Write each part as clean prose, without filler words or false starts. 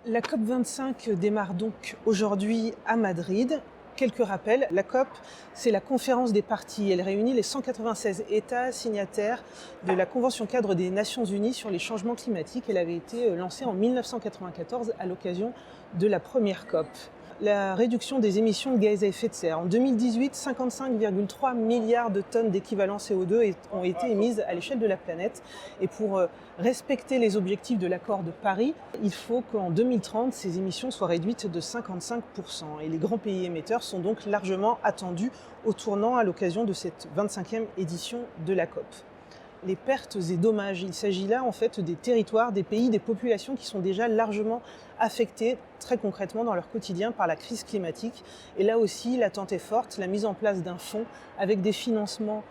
La COP25 démarre donc aujourd'hui à Madrid. Quelques rappels, la COP, c'est la conférence des parties. Elle réunit les 196 États signataires de la Convention cadre des Nations Unies sur les changements climatiques. Elle avait été lancée en 1994 à l'occasion de la première COP. La réduction des émissions de gaz à effet de serre. En 2018, 55,3 milliards de tonnes d'équivalent CO2 ont été émises à l'échelle de la planète. Et pour respecter les objectifs de l'accord de Paris, il faut qu'en 2030, ces émissions soient réduites de 55%. Et les grands pays émetteurs sont donc largement attendus au tournant à l'occasion de cette 25e édition de la COP. Les pertes et dommages. Il s'agit là en fait des territoires, des pays, des populations qui sont déjà largement affectées très concrètement dans leur quotidien par la crise climatique. Et là aussi, l'attente est forte, la mise en place d'un fonds avec des financements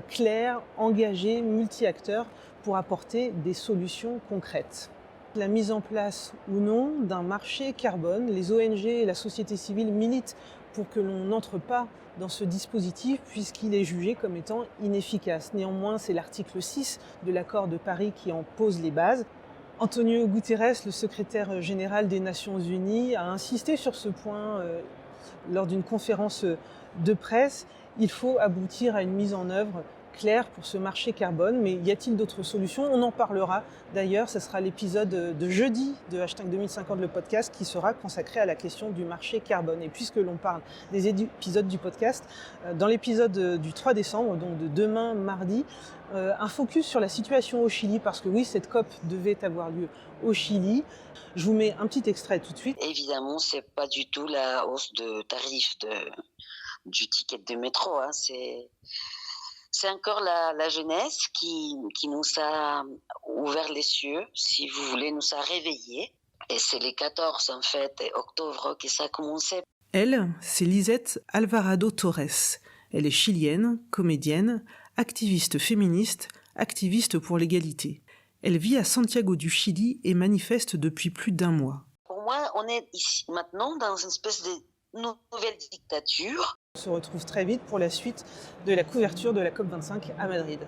clairs, engagés, multi-acteurs pour apporter des solutions concrètes. La mise en place ou non d'un marché carbone, les ONG et la société civile militent pour que l'on n'entre pas dans ce dispositif puisqu'il est jugé comme étant inefficace. Néanmoins, c'est l'article 6 de l'accord de Paris qui en pose les bases. Antonio Guterres, le secrétaire général des Nations Unies, a insisté sur ce point lors d'une conférence de presse. Il faut aboutir à une mise en œuvre claire pour ce marché carbone, mais y a-t-il d'autres solutions? On en parlera d'ailleurs, ce sera l'épisode de jeudi de Hashtag 2050 le podcast qui sera consacré à la question du marché carbone. Et puisque l'on parle des épisodes du podcast, dans l'épisode du 3 décembre, donc de demain mardi, un focus sur la situation au Chili, parce que oui, cette COP devait avoir lieu au Chili. Je vous mets un petit extrait tout de suite. Évidemment, c'est pas du tout la hausse de tarif du ticket de métro, hein. C'est encore la jeunesse qui nous a ouvert les cieux, si vous voulez, nous a réveillés. Et c'est les 14, en fait, octobre que ça a commencé. Elle, c'est Lisette Alvarado Torres. Elle est chilienne, comédienne, activiste féministe, activiste pour l'égalité. Elle vit à Santiago du Chili et manifeste depuis plus d'1 mois. Pour moi, on est ici maintenant dans une espèce de nouvelle dictature. On se retrouve très vite pour la suite de la couverture de la COP25 à Madrid.